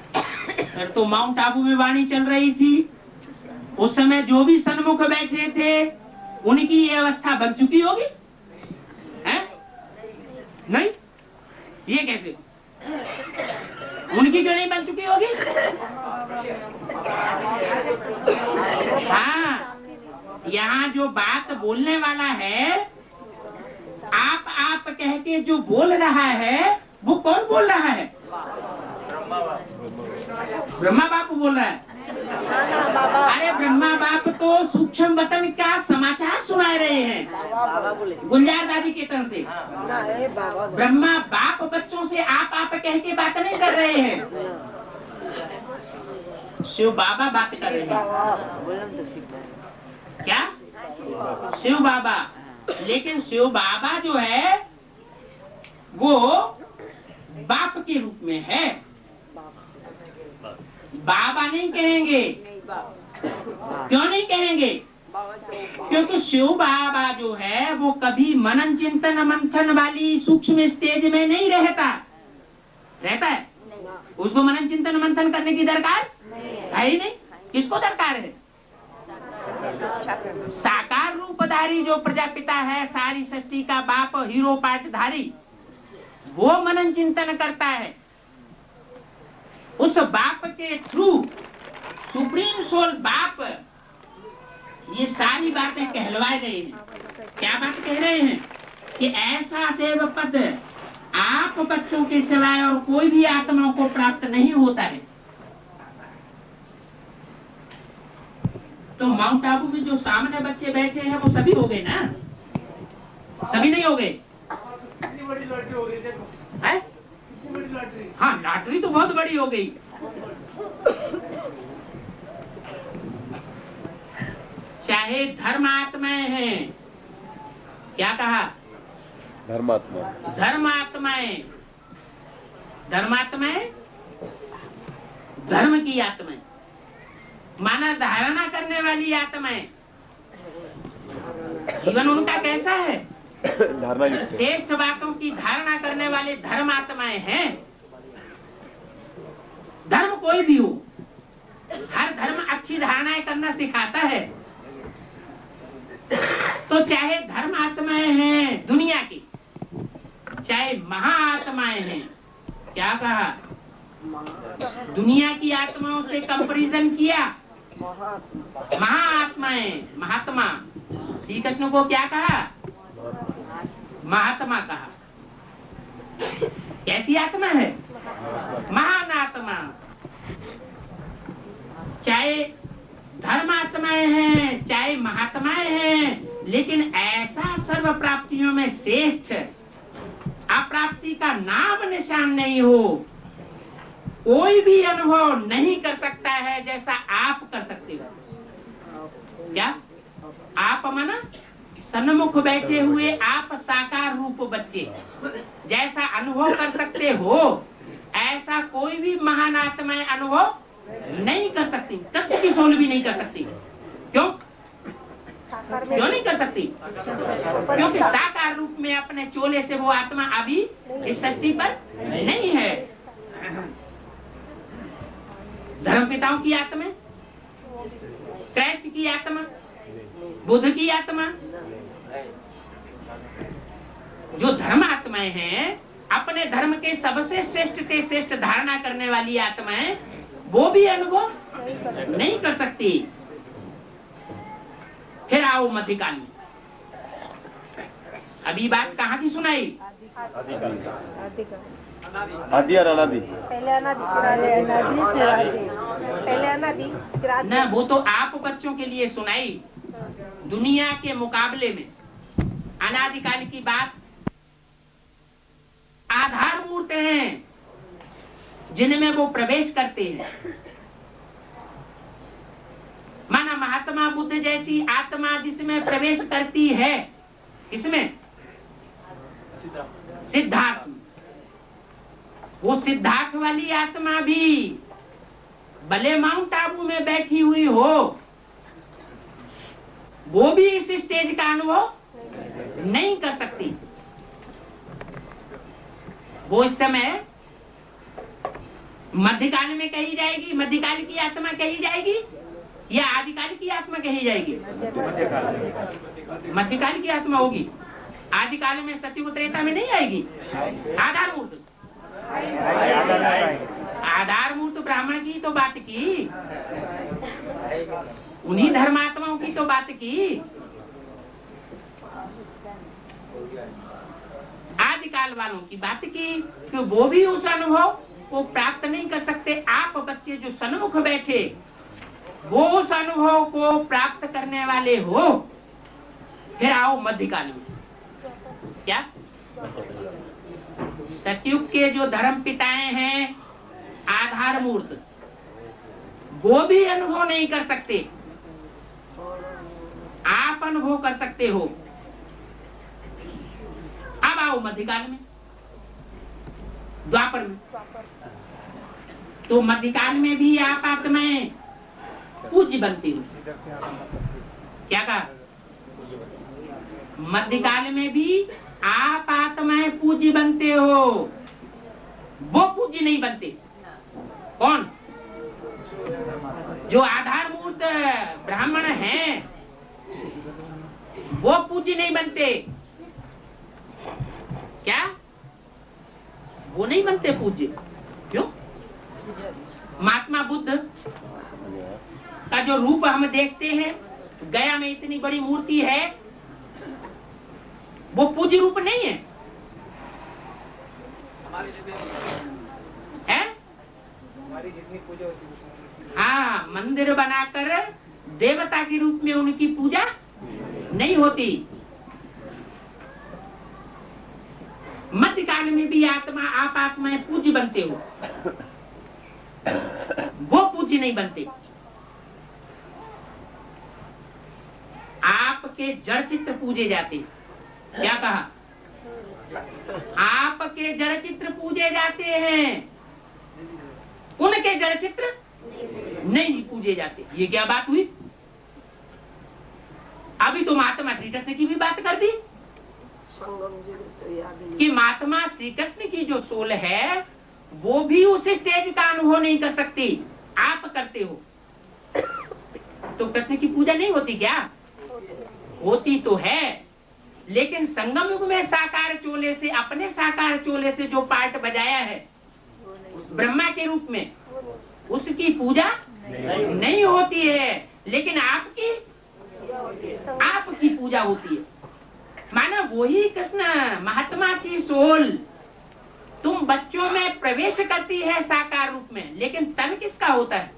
फिर तो माउंट आबू में वाणी चल रही थी, उस समय जो भी सन्मुख बैठे थे उनकी ये अवस्था बन चुकी होगी, है? नहीं, ये कैसे? उनकी क्यों नहीं बन चुकी होगी? हाँ, यहाँ जो बात बोलने वाला है, आप कह के जो बोल रहा है, वो कौन बोल रहा है? ब्रह्मा बाप बोल रहा है। अरे ब्रह्मा बाप तो सूक्ष्म वतन का समाचार सुना रहे हैं गुलजार दादी के तरफ से। ब्रह्मा बाप बच्चों से आप कह के बात नहीं कर रहे हैं, शिव बाबा बात कर रहे हैं। क्या? शिव बाबा। लेकिन शिव बाबा जो है वो बाप के रूप में है, बाबा नहीं कहेंगे। क्यों नहीं कहेंगे? क्योंकि शिव बाबा जो है वो कभी मनन चिंतन मंथन वाली सूक्ष्म स्टेज में नहीं रहता है। उसको मनन चिंतन मंथन करने की दरकार है ही नहीं। किसको दरकार है? साकार रूपधारी जो प्रजापिता है, सारी सृष्टि का बाप, हीरो पाठधारी, वो मनन चिंतन करता है। उस बाप के थ्रू सुप्रीम सोल बाप ये सारी बातें कहलवा रहे हैं। क्या बात कह रहे हैं? कि ऐसा देव पद आप बच्चों के सिवाय और कोई भी आत्माओं को प्राप्त नहीं होता है। तो माउंट आबू में जो सामने बच्चे बैठे हैं वो सभी हो गए ना? सभी नहीं हो गए? है? हाँ, लॉटरी तो बहुत बड़ी हो गई। चाहे धर्मात्माएं हैं, क्या कहा? धर्मात्मा। धर्मात्माएं, धर्मात्माएं, धर्म की आत्माएं, माना धारणा करने वाली आत्माएं। जीवन उनका कैसा है? धारणा श्रेष्ठ बातों की धारणा करने वाले धर्मात्माएं हैं। धर्म कोई भी हो, हर धर्म अच्छी धारणाएं करना सिखाता है। तो चाहे धर्मात्माएं हैं दुनिया की, चाहे महाआत्माएं हैं, क्या कहा? दुनिया की आत्माओं से कंपैरिजन किया। महाआत्माएं, महात्मा, श्री कृष्ण को क्या कहा? महात्मा कहा। कैसी आत्मा है? महान आत्मा। चाहे धर्मात्माएं हैं, चाहे महात्माएं हैं, लेकिन ऐसा सर्व प्राप्तियों में श्रेष्ठ अप्राप्ति का नाम निशान नहीं हो, कोई भी अनुभव नहीं कर सकता है जैसा आप कर सकते हो। क्या? आप माना सन्मुख बैठे हुए आप साकार रूप बच्चे जैसा अनुभव कर सकते हो, ऐसा कोई भी महान आत्माएं अनुभव नहीं कर सकती। कष्ट की सोल भी नहीं कर सकती। क्यों? क्यों नहीं कर सकती? क्योंकि साकार रूप में अपने चोले से वो आत्मा अभी इस सृष्टि पर नहीं है। धर्मपिताओं की आत्मा, क्राइस्ट की आत्मा, बुद्ध की आत्मा, जो धर्म आत्माएं हैं, अपने धर्म के सबसे श्रेष्ठ से श्रेष्ठ धारणा करने वाली आत्माएं, वो भी अनुभव नहीं कर सकती। फिर आओ मध्यकाल में। अभी बात कहाँ की सुनाई? आदि और अनादि। पहले अनादि, फिर आदि। पहले अनादि, फिर आदि। न, वो तो आप बच्चों के लिए सुनाई। दुनिया के मुकाबले में अनादिकाल की बात जिनमें वो प्रवेश करते हैं। माना महात्मा बुद्ध जैसी आत्मा जिसमें प्रवेश करती है, किसमें? सिद्धार्थ। वो सिद्धार्थ वाली आत्मा भी भले माउंट आबू में बैठी हुई हो, वो भी इस स्टेज का अनुभव नहीं कर सकती। वो इस समय मध्यकाल में कही जाएगी, मध्यकाल की आत्मा कही जाएगी या आदिकाल की आत्मा कही जाएगी? मध्यकाल की आत्मा होगी। आदिकाल में सतयुग त्रेता में नहीं आएगी। आधार मूर्त, आधार मूर्त ब्राह्मण की तो बात की, उन्हीं धर्मात्माओं की तो बात की। आदिकाल वालों की बात की कि वो भी उस अनुभव को प्राप्त नहीं कर सकते। आप बच्चे जो सन्मुख बैठे वो उस अनुभव को प्राप्त करने वाले हो। फिर आओ मध्यकाल में। क्या सतयुग के जो धर्म पिताएं हैं आधार मूर्त, वो भी अनुभव नहीं कर सकते। आप अनुभव कर सकते हो। अब आओ मध्यकाल में, द्वापर में। तो मध्यकाल में भी आप आत्माएं पूज्य बनती हो। क्या कहा? मध्यकाल में भी आप आत्माएं पूज्य बनते हो। वो पूज्य नहीं बनते। कौन? जो आधार मूर्त ब्राह्मण हैं वो पूज्य नहीं बनते। क्या? वो नहीं बनते पूज्य। क्यों? महात्मा बुद्ध का जो रूप हम देखते हैं, गया में इतनी बड़ी मूर्ति है, वो पूज्य रूप नहीं है, है? हाँ, मंदिर बनाकर देवता के रूप में उनकी पूजा नहीं होती। मध्यकाल में भी आप आत्माएं पूज्य बनते हो, वो पूज्य नहीं बनते। आपके जड़ चित्र पूजे जाते। क्या कहा? आपके जड़ चित्र पूजे जाते हैं, उनके जड़ चित्र नहीं पूजे जाते। ये क्या बात हुई? अभी तो महात्मा श्री कृष्ण की भी बात कर दी कि महात्मा श्री कृष्ण की जो सोल है वो भी उस स्टेज का अनुभव नहीं कर सकती। आप करते हो। तो कृष्ण की पूजा नहीं होती क्या? होती तो है, लेकिन संगम युग में साकार चोले से, अपने साकार चोले से जो पार्ट बजाया है ब्रह्मा के रूप में, उसकी पूजा नहीं होती है। लेकिन आपकी पूजा होती है। माना वही कृष्ण महात्मा की सोल तुम बच्चों में प्रवेश करती है साकार रूप में, लेकिन तन किसका होता है?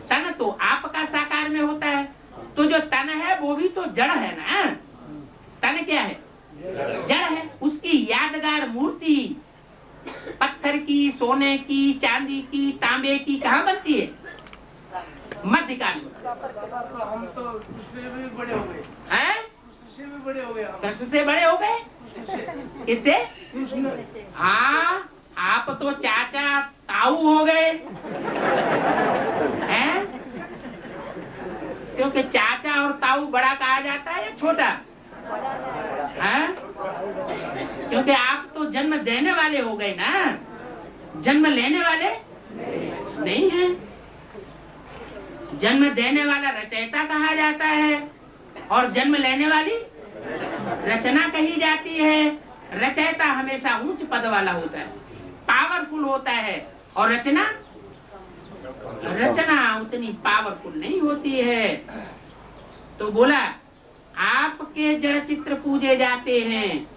तन तो आपका साकार में होता है। तो जो तन है वो भी तो जड़ है ना। तन क्या है? जड़ है। उसकी यादगार मूर्ति पत्थर की, सोने की, चांदी की, तांबे की कहाँ बनती है? मध्यकाल में। हम तो उससे भी बड़े हो गए। हैं? उससे भी बड़े हो गए। कृष्ण से बड़े हो गए? किससे? हाँ, आप तो चाचा ताऊ हो गए हैं? क्योंकि चाचा और ताऊ बड़ा कहा जाता है या छोटा? हैं? क्योंकि आप तो जन्म देने वाले हो गए ना, जन्म लेने वाले नहीं हैं। जन्म देने वाला रचयिता कहा जाता है और जन्म लेने वाली रचना कही जाती है। रचयिता हमेशा उच्च पद वाला होता है, पावरफुल होता है, और रचना उतनी पावरफुल नहीं होती है। तो बोला आपके जड़ चित्र पूजे जाते हैं।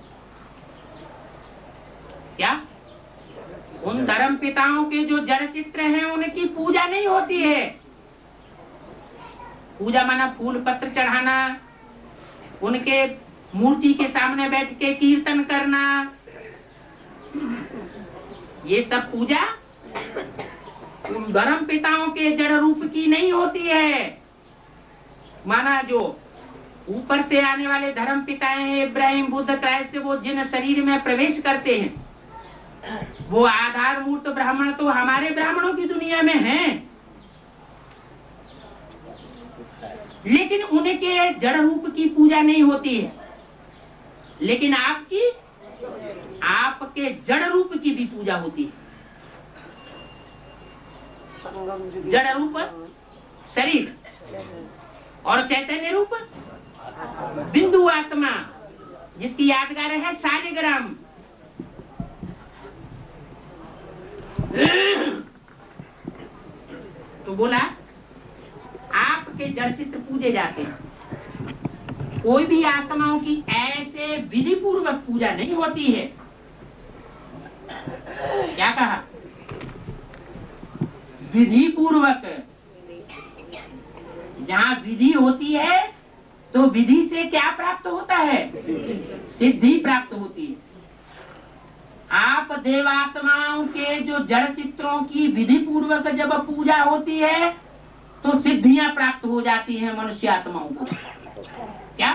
क्या? उन धर्म पिताओं के जो जड़ चित्र हैं उनकी पूजा नहीं होती है। पूजा माना फूल पत्र चढ़ाना, उनके मूर्ति के सामने बैठ के कीर्तन करना, ये सब पूजा उन धर्म पिताओं के जड़ रूप की नहीं होती है। माना जो ऊपर से आने वाले धर्म पिता हैं, इब्राहिम, बुद्ध, क्राइस्ट, वो जिन शरीर में प्रवेश करते हैं वो आधार मूर्त ब्राह्मण तो हमारे ब्राह्मणों की दुनिया में हैं, लेकिन उनके जड़ रूप की पूजा नहीं होती है। लेकिन आपके जड़ रूप की भी पूजा होती है। जड़ रूप शरीर और चैतन्य रूप बिंदु आत्मा, जिसकी यादगार है शालिग्राम। तो बोला आपके जड़ चित्र पूजे जाते हैं। कोई भी आत्माओं की ऐसे विधि पूर्वक पूजा नहीं होती है। क्या कहा? विधि पूर्वक। जहाँ विधि होती है तो विधि से क्या प्राप्त होता है? सिद्धि प्राप्त होती है। आप देवात्माओं के जो जड़ चित्रों की विधि पूर्वक जब पूजा होती है तो सिद्धियां प्राप्त हो जाती हैं मनुष्य आत्माओं को। क्या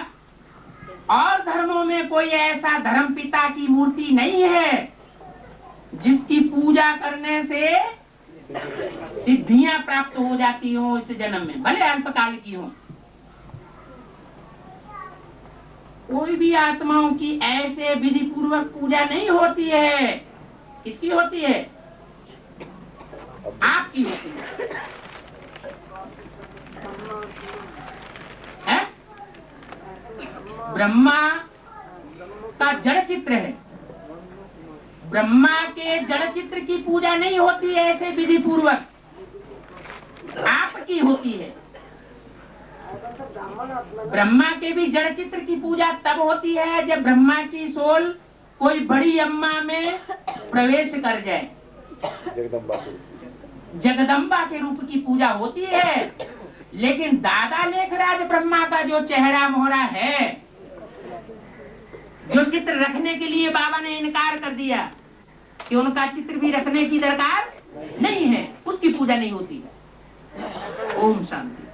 और धर्मों में कोई ऐसा धर्म पिता की मूर्ति नहीं है जिसकी पूजा करने से सिद्धियां प्राप्त हो जाती हो इस जन्म में, भले अल्पकाल की हो। कोई भी आत्माओं की ऐसे विधि पूर्वक पूजा नहीं होती है। किसकी होती है? आपकी होती है? ब्रह्मा का जड़ चित्र है। ब्रह्मा के जड़ चित्र की पूजा नहीं होती है ऐसे विधि पूर्वक, आपकी होती है। ब्रह्मा के भी जड़ चित्र की पूजा तब होती है जब ब्रह्मा की सोल कोई बड़ी अम्मा में प्रवेश कर जाए। जगदम्बा के रूप की पूजा होती है। लेकिन दादा लेखराज ब्रह्मा का जो चेहरा मोहरा है, जो चित्र रखने के लिए बाबा ने इनकार कर दिया कि उनका चित्र भी रखने की दरकार नहीं है, उसकी पूजा नहीं होती। ओम शांति।